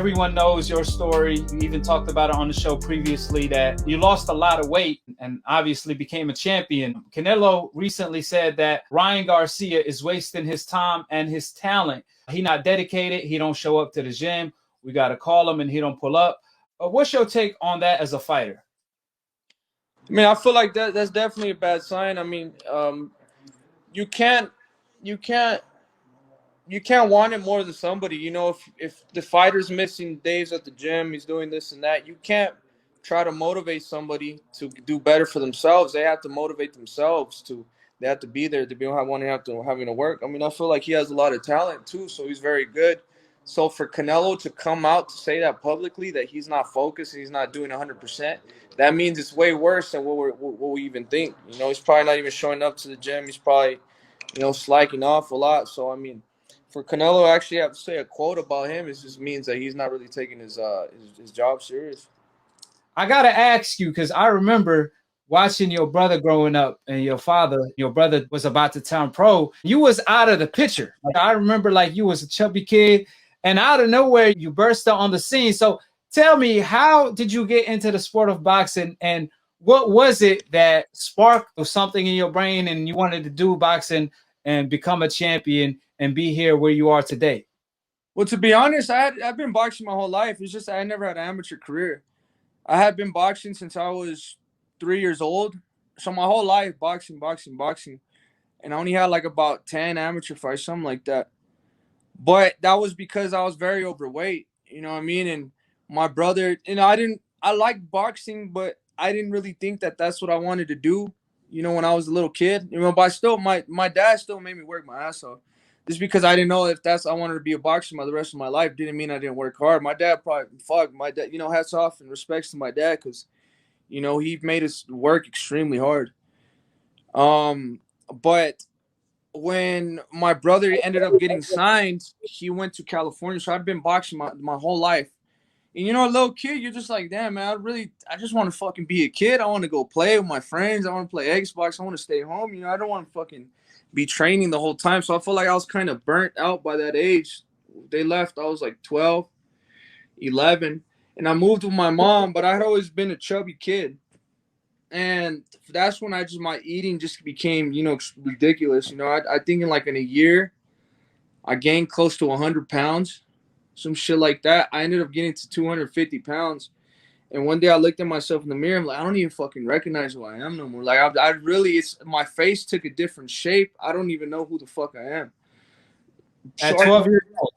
everyone knows your story. You even talked about it on the show previously that you lost a lot of weight and obviously became a champion. Canelo recently said that Ryan Garcia is wasting his time and his talent. He not dedicated. He don't show up to the gym. We got to call him and he don't pull up. What's your take on that as a fighter? I mean, I feel like that's definitely a bad sign. I mean, you can't you can't you can't want it more than somebody. If the fighter's missing days at the gym, he's doing this and that. You can't try to motivate somebody to do better for themselves. They have to motivate themselves to. They have to be there to be having to work. I mean, I feel like he has a lot of talent too, so he's very good. So for Canelo to come out to say that publicly that he's not focused, he's not doing 100%, that means it's way worse than what we even think. He's probably not even showing up to the gym. He's probably slacking off a lot. So I mean, for Canelo actually have to say a quote about him, it just means that he's not really taking his job serious. I got to ask you because I remember watching your brother growing up and your brother was about to turn pro. You was out of the picture. Like, I remember like you was a chubby kid and out of nowhere you burst out on the scene. So tell me, how did you get into the sport of boxing and what was it that sparked something in your brain and you wanted to do boxing and become a champion and be here where you are today? Well, to be honest, I've been boxing my whole life. It's just I never had an amateur career. I had been boxing since I was 3 years old. So my whole life, boxing. And I only had like about 10 amateur fights, something like that. But that was because I was very overweight, you know what I mean? And my brother, I liked boxing, but I didn't really think that that's what I wanted to do, when I was a little kid. But I still, my dad still made me work my ass off. Just because I didn't know if I wanted to be a boxer the rest of my life didn't mean I didn't work hard. My dad my dad, hats off and respects to my dad because, he made us work extremely hard. But when my brother ended up getting signed, he went to California. So I'd been boxing my whole life. And a little kid, you're just like, damn, man, I just want to fucking be a kid. I want to go play with my friends. I want to play Xbox. I want to stay home. I don't want to fucking be training the whole time. So I feel like I was kind of burnt out by that age. They left. I was like 12, 11. And I moved with my mom, but I had always been a chubby kid. And that's when my eating just became, ridiculous. I think in a year, I gained close to 100 pounds, some shit like that. I ended up getting to 250 pounds. And one day I looked at myself in the mirror. I'm like, I don't even fucking recognize who I am no more. Like, I really, my face took a different shape. I don't even know who the fuck I am. At 12 years old.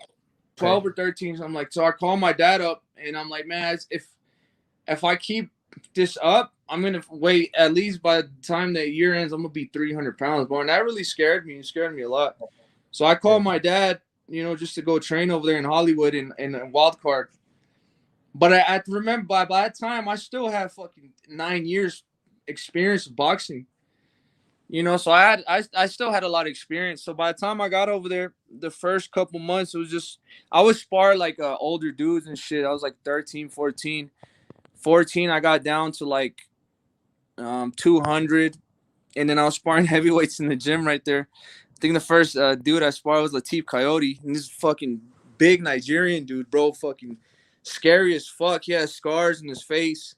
12 or 13. So I'm like, so I call my dad up and I'm like, man, if I keep this up, I'm going to wait at least by the time that year ends, I'm going to be 300 pounds more. And that really scared me. It scared me a lot. So I called my dad, just to go train over there in Hollywood in Wild Card. But I remember by that time, I still have fucking 9 years experience of boxing. So I still had a lot of experience. So by the time I got over there, the first couple months, it was just, I was spar like older dudes and shit. I was like 13, 14. 14, I got down to like 200. And then I was sparring heavyweights in the gym right there. I think the first dude I sparred was Latif Coyote. And this fucking big Nigerian dude, bro. Fucking scary as fuck. He has scars in his face.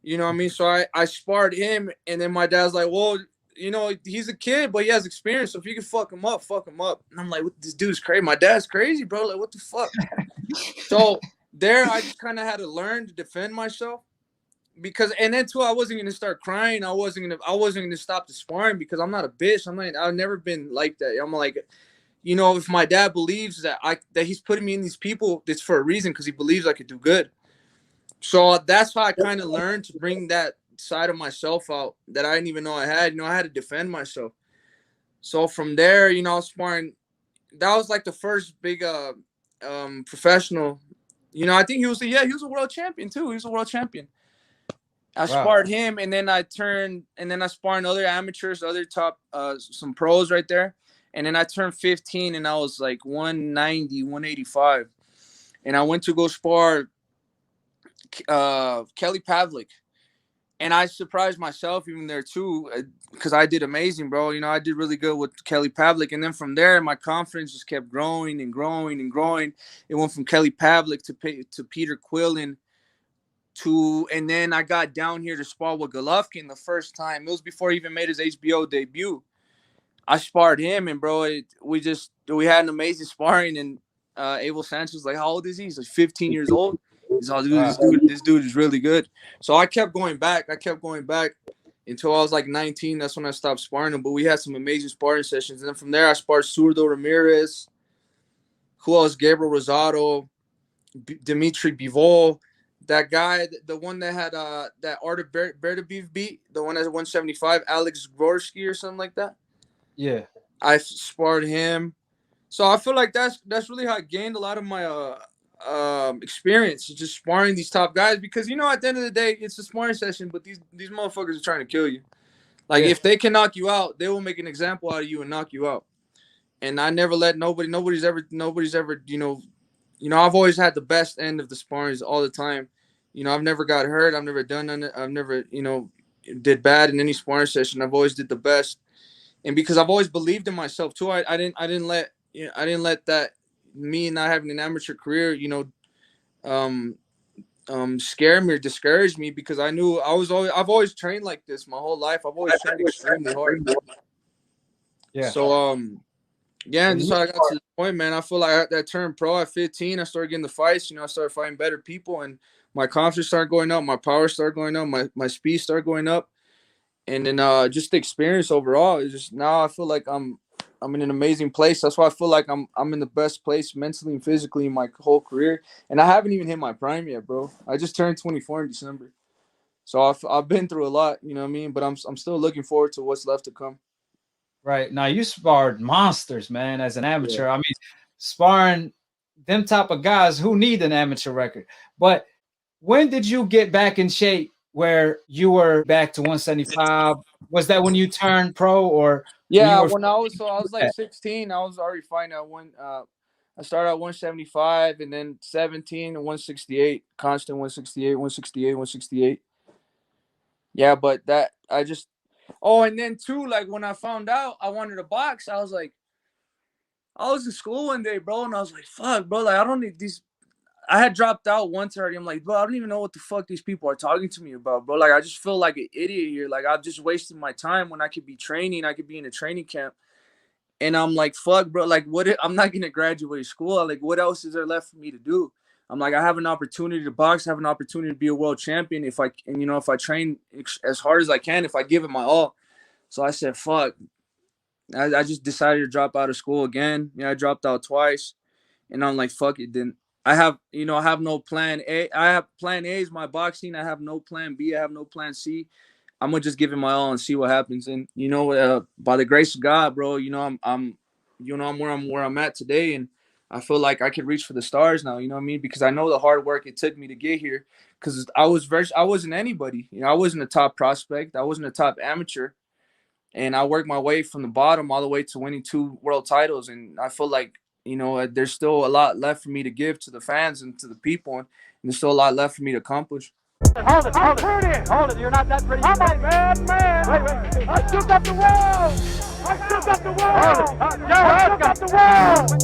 You know what I mean? So I sparred him. And then my dad's like, well, he's a kid, but he has experience. So if you can fuck him up, fuck him up. And I'm like, this dude's crazy. My dad's crazy, bro. Like, what the fuck? So there, I just kind of had to learn to defend myself. And then too, I wasn't gonna start crying. I wasn't gonna stop the sparring because I'm not a bitch. I've never been like that. I'm like, if my dad believes that he's putting me in these people, it's for a reason because he believes I could do good. So that's how I kind of learned to bring that side of myself out that I didn't even know I had. I had to defend myself. So from there, I was sparring. That was like the first big professional. I think he was a world champion too. He was a world champion. I sparred him, and then I sparred other amateurs, other top, some pros right there. And then I turned 15, and I was like 190, 185. And I went to go spar Kelly Pavlik. And I surprised myself even there too, because I did amazing, bro. You know, I did really good with Kelly Pavlik, and then from there, my confidence just kept growing and growing and growing. It went from Kelly Pavlik to Peter Quillen and then I got down here to spar with Golovkin the first time. It was before he even made his HBO debut. I sparred him, and bro, we had an amazing sparring. And Abel Sanchez was like, "How old is he?" He's like 15 years old. He's like, this dude is really good. So I kept going back. Until I was like 19. That's when I stopped sparring him. But we had some amazing sparring sessions. And then from there, I sparred Zurdo Ramirez. Who else? Gabriel Rosado, Dimitri Bivol. That guy, the one that had that Artur Beterbiev beat, the one that's 175, Alex Gorski or something like that. Yeah. I sparred him. So I feel like that's really how I gained a lot of my experience, just sparring these top guys, because you know at the end of the day it's a sparring session, but these motherfuckers are trying to kill you. Like if they can knock you out, they will make an example out of you and knock you out. And I never let nobody's ever you know I've always had the best end of the sparrings all the time. You know, I've never got hurt, I've never done none, I've never did bad in any sparring session. I've always did the best. And because I've always believed in myself too, I didn't let that, me not having an amateur career, scare me or discourage me, because I knew I've always trained like this my whole life. I've always trained extremely hard. Yeah. So and just how I got to the point, man. I feel like I turned pro at 15. I started getting the fights. I started fighting better people, and my confidence started going up. My power started going up. My speed started going up. And then just the experience overall is just, now I feel like I'm in an amazing place. That's why I feel like I'm in the best place mentally and physically in my whole career. And I haven't even hit my prime yet, bro. I just turned 24 in December. So I've been through a lot, you know what I mean? But I'm still looking forward to what's left to come. Right. Now you sparred monsters, man, as an amateur. Yeah. I mean, sparring them type of guys who need an amateur record. But when did you get back in shape where you were back to 175? Was that when you turned pro, or? Yeah, when I was like 16, I was already fighting at I started at 175, and then 17 and 168, constant 168. Yeah, but that and then too, like when I found out I wanted to box, I was in school one day, bro, and I was like, fuck, bro, like I don't need these. I had dropped out once already. I'm like, bro, I don't even know what the fuck these people are talking to me about, bro. Like, I just feel like an idiot here. Like, I've just wasted my time when I could be training. I could be in a training camp. And I'm like, fuck, bro. Like, I'm not going to graduate school. Like, what else is there left for me to do? I'm like, I have an opportunity to box. I have an opportunity to be a world champion if I train as hard as I can, if I give it my all. So I said, fuck. I just decided to drop out of school again. I dropped out twice. And I'm like, fuck it, then. I have no plan A. I have plan A is my boxing. I have no plan B. I have no plan C. I'm gonna just give it my all and see what happens. And by the grace of God, bro, I'm where I'm at today, and I feel like I could reach for the stars now. You know what I mean? Because I know the hard work it took me to get here. Because I wasn't anybody. I wasn't a top prospect. I wasn't a top amateur, and I worked my way from the bottom all the way to winning 2 world titles. And I feel like, there's still a lot left for me to give to the fans and to the people, and there's still a lot left for me to accomplish. Hold it. You're not that pretty. I'm a bad man. Wait. I still got the wall. I got the wall.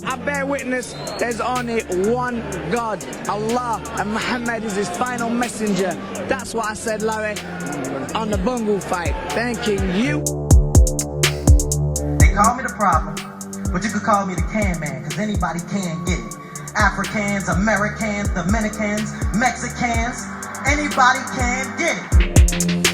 I bear witness, there's only one God, Allah, and Muhammad is his final messenger. That's what I said, Larry, on the Bungle fight. Thanking you. Call me the problem, but you could call me the can man, because anybody can get it. Africans, Americans, Dominicans, Mexicans, anybody can get it.